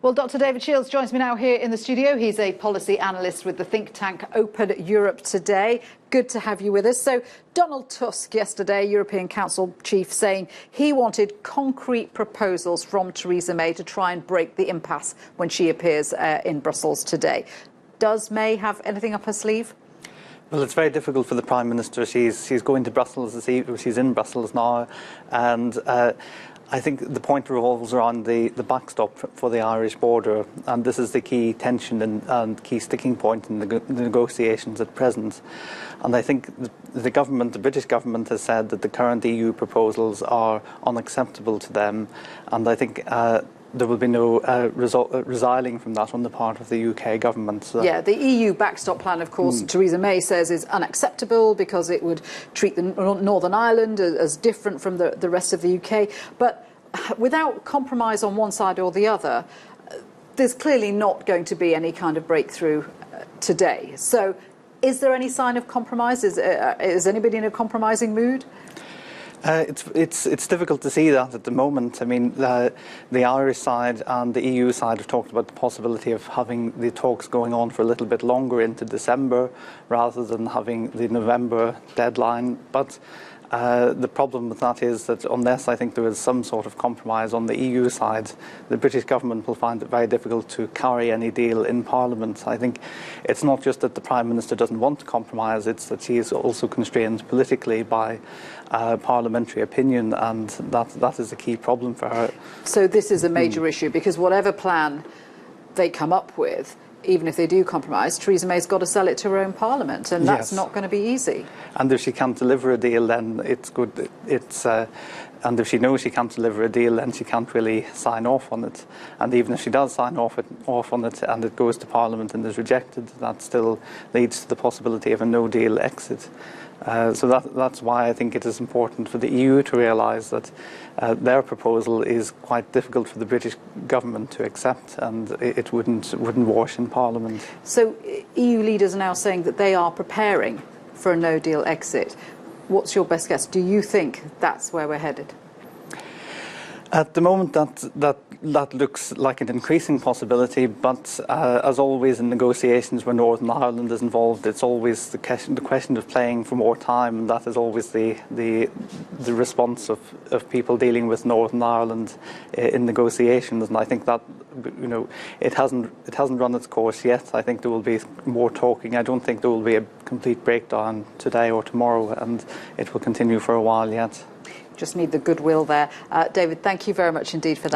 Well, Dr. David Shiels joins me now here in the studio. He's a policy analyst with the think tank Open Europe Today. Good to have you with us. So, Donald Tusk yesterday, European Council chief, saying he wanted concrete proposals from Theresa May to try and break the impasse when she appears in Brussels today. Does May have anything up her sleeve? Well, it's very difficult for the Prime Minister. She's going to Brussels this evening. She's in Brussels now, and I think the point revolves around the backstop for the Irish border, and this is the key tension and key sticking point in the negotiations at present. And I think the British government has said that the current EU proposals are unacceptable to them, and I think there will be no resiling from that on the part of the UK government. So yeah, the EU backstop plan, of course, Theresa May says is unacceptable because it would treat the Northern Ireland as different from the rest of the UK. But without compromise on one side or the other, there's clearly not going to be any kind of breakthrough today. So is there any sign of compromise? Is anybody in a compromising mood? It's difficult to see that at the moment. I mean, the Irish side and the EU side have talked about the possibility of having the talks going on for a little bit longer into December rather than having the November deadline. But the problem with that is that unless I think there is some sort of compromise on the EU side, the British government will find it very difficult to carry any deal in Parliament. I think it's not just that the Prime Minister doesn't want to compromise, it's that she is also constrained politically by parliamentary opinion, and that is a key problem for her. So this is a major issue, because whatever plan they come up with, even if they do compromise, Theresa May's got to sell it to her own parliament, and that's not going to be easy. And if she can't deliver a deal, then it's good. And if she knows she can't deliver a deal, then she can't really sign off on it. And even if she does sign off on it and it goes to Parliament and is rejected, that still leads to the possibility of a no-deal exit. So that's why I think it is important for the EU to realise that their proposal is quite difficult for the British government to accept, and it wouldn't wash in Parliament. So EU leaders are now saying that they are preparing for a no-deal exit. What's your best guess? Do you think that's where we're headed? At the moment, that looks like an increasing possibility, but as always in negotiations where Northern Ireland is involved, it's always the question of playing for more time, and that is always the response of people dealing with Northern Ireland in negotiations. And I think that, you know, it hasn't run its course yet. I think there will be more talking. I don't think there will be a complete breakdown today or tomorrow, and it will continue for a while yet. Just need the goodwill there. David, thank you very much indeed for that.